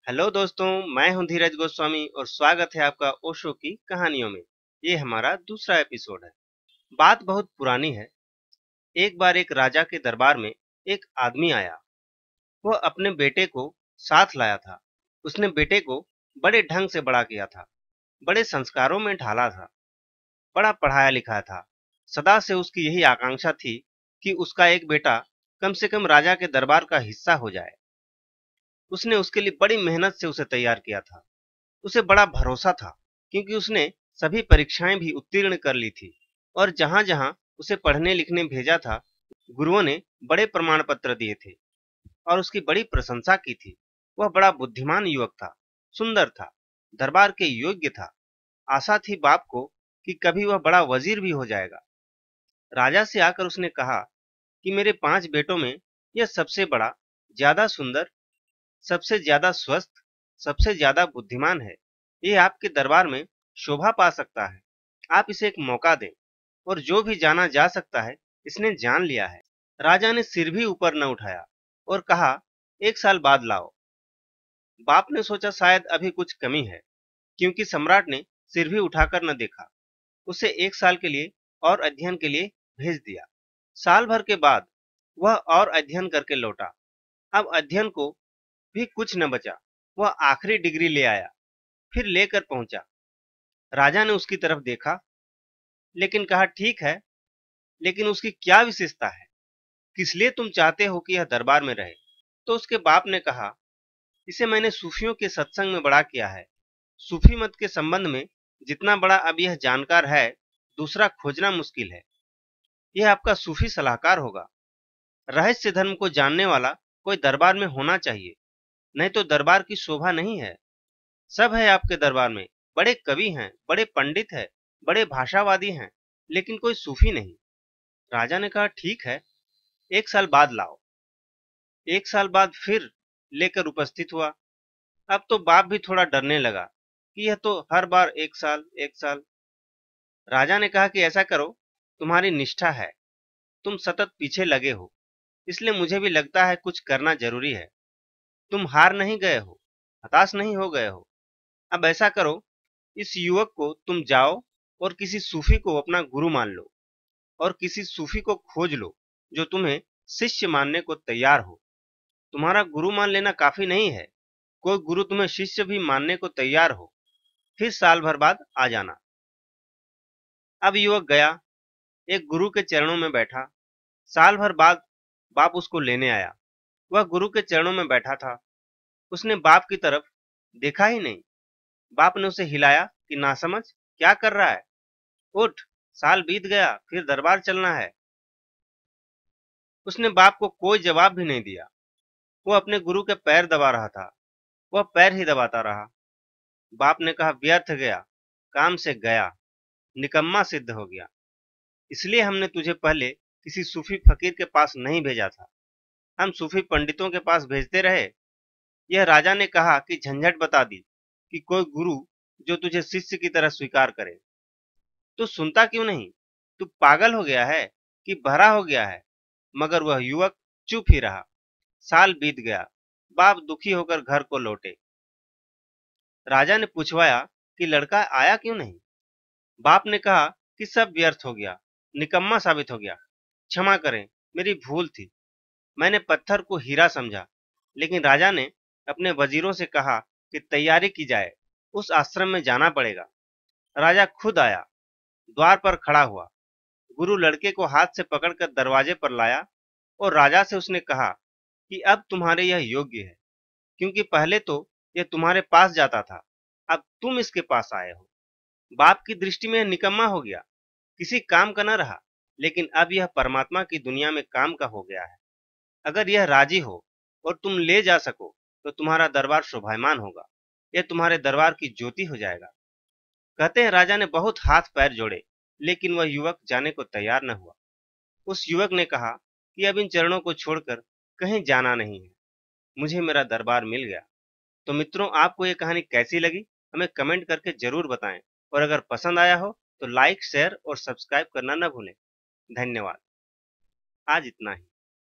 Hello दोस्तों, मैं हूं धीरज गोस्वामी और स्वागत है आपका ओशो की कहानियों में। ये हमारा दूसरा एपिसोड है। बात बहुत पुरानी है। एक बार एक राजा के दरबार में एक आदमी आया। वह अपने बेटे को साथ लाया था। उसने बेटे को बड़े ढंग से बड़ा किया था, बड़े संस्कारों में ढाला था, बड़ा पढ़ाया लिखा था। सदा से उसकी यही आकांक्षा थी कि उसका एक बेटा कम से कम राजा के दरबार का हिस्सा हो जाए। उसने उसके लिए बड़ी मेहनत से उसे तैयार किया था। उसे बड़ा भरोसा था क्योंकि उसने सभी परीक्षाएं भी उत्तीर्ण कर ली थी और जहां जहां उसे पढ़ने लिखने भेजा था, गुरुओं ने बड़े प्रमाण पत्र दिए थे और उसकी बड़ी प्रशंसा की थी। वह बड़ा बुद्धिमान युवक था, सुंदर था, दरबार के योग्य था। आशा थी बाप को कि कभी वह बड़ा वजीर भी हो जाएगा। राजा से आकर उसने कहा कि मेरे 5 बेटों में यह सबसे बड़ा, ज्यादा सुंदर, सबसे ज्यादा स्वस्थ, सबसे ज्यादा बुद्धिमान है। ये आपके दरबार में शोभा पा सकता है। आप इसे एक मौका दें और जो भी जाना जा सकता है, इसने जान लिया है। राजा ने सिर भी ऊपर न उठाया और कहा, 1 साल बाद लाओ। बाप ने सोचा शायद अभी कुछ कमी है, क्योंकि सम्राट ने सिर भी उठाकर न देखा। उसे 1 साल के लिए और अध्ययन के लिए भेज दिया। साल भर के बाद वह और अध्ययन करके लौटा। अब अध्ययन को भी कुछ न बचा। वह आखिरी डिग्री ले आया, फिर लेकर पहुंचा। राजा ने उसकी तरफ देखा, लेकिन कहा, ठीक है, लेकिन उसकी क्या विशेषता है? किस लिए तुम चाहते हो कि यह दरबार में रहे? तो उसके बाप ने कहा, इसे मैंने सूफियों के सत्संग में बड़ा किया है। सूफी मत के संबंध में जितना बड़ा अब यह जानकार है, दूसरा खोजना मुश्किल है। यह आपका सूफी सलाहकार होगा। रहस्य धर्म को जानने वाला कोई दरबार में होना चाहिए, नहीं तो दरबार की शोभा नहीं है। सब है आपके दरबार में, बड़े कवि हैं, बड़े पंडित हैं, बड़े भाषावादी हैं, लेकिन कोई सूफी नहीं। राजा ने कहा, ठीक है, 1 साल बाद लाओ। 1 साल बाद फिर लेकर उपस्थित हुआ। अब तो बाप भी थोड़ा डरने लगा कि यह तो हर बार 1 साल 1 साल। राजा ने कहा कि ऐसा करो, तुम्हारी निष्ठा है, तुम सतत पीछे लगे हो, इसलिए मुझे भी लगता है कुछ करना जरूरी है। तुम हार नहीं गए हो, हताश नहीं हो गए हो। अब ऐसा करो, इस युवक को तुम जाओ और किसी सूफी को अपना गुरु मान लो और किसी सूफी को खोज लो जो तुम्हें शिष्य मानने को तैयार हो। तुम्हारा गुरु मान लेना काफी नहीं है, कोई गुरु तुम्हें शिष्य भी मानने को तैयार हो, फिर साल भर बाद आ जाना। अब युवक गया, एक गुरु के चरणों में बैठा। साल भर बाद बाप उसको लेने आया। वह गुरु के चरणों में बैठा था। उसने बाप की तरफ देखा ही नहीं। बाप ने उसे हिलाया कि नासमझ, क्या कर रहा है? उठ, साल बीत गया, फिर दरबार चलना है। उसने बाप को कोई जवाब भी नहीं दिया। वो अपने गुरु के पैर दबा रहा था। वह पैर ही दबाता रहा। बाप ने कहा, व्यर्थ गया, काम से गया, निकम्मा सिद्ध हो गया। इसलिए हमने तुझे पहले किसी सूफी फकीर के पास नहीं भेजा था, हम सूफी पंडितों के पास भेजते रहे। यह राजा ने कहा कि झंझट बता दी कि कोई गुरु जो तुझे शिष्य की तरह स्वीकार करे। तू सुनता क्यों नहीं? तू पागल हो गया है कि बहरा हो गया है? मगर वह युवक चुप ही रहा। साल बीत गया। बाप दुखी होकर घर को लौटे। राजा ने पूछवाया कि लड़का आया क्यों नहीं? बाप ने कहा कि सब व्यर्थ हो गया, निकम्मा साबित हो गया। क्षमा करें, मेरी भूल थी। मैंने पत्थर को हीरा समझा। लेकिन राजा ने अपने वजीरों से कहा कि तैयारी की जाए, उस आश्रम में जाना पड़ेगा। राजा खुद आया, द्वार पर खड़ा हुआ। गुरु लड़के को हाथ से पकड़कर दरवाजे पर लाया और राजा से उसने कहा कि अब तुम्हारे यह योग्य है, क्योंकि पहले तो यह तुम्हारे पास जाता था, अब तुम इसके पास आए हो। बाप की दृष्टि में यह निकम्मा हो गया, किसी काम का न रहा, लेकिन अब यह परमात्मा की दुनिया में काम का हो गया है। अगर यह राजी हो और तुम ले जा सको तो तुम्हारा दरबार शोभायमान होगा, यह तुम्हारे दरबार की ज्योति हो जाएगा। कहते हैं राजा ने बहुत हाथ पैर जोड़े, लेकिन वह युवक जाने को तैयार न हुआ। उस युवक ने कहा कि अब इन चरणों को छोड़कर कहीं जाना नहीं है, मुझे मेरा दरबार मिल गया। तो मित्रों, आपको ये कहानी कैसी लगी हमें कमेंट करके जरूर बताएं और अगर पसंद आया हो तो लाइक, शेयर और सब्सक्राइब करना न भूलें। धन्यवाद। आज इतना ही।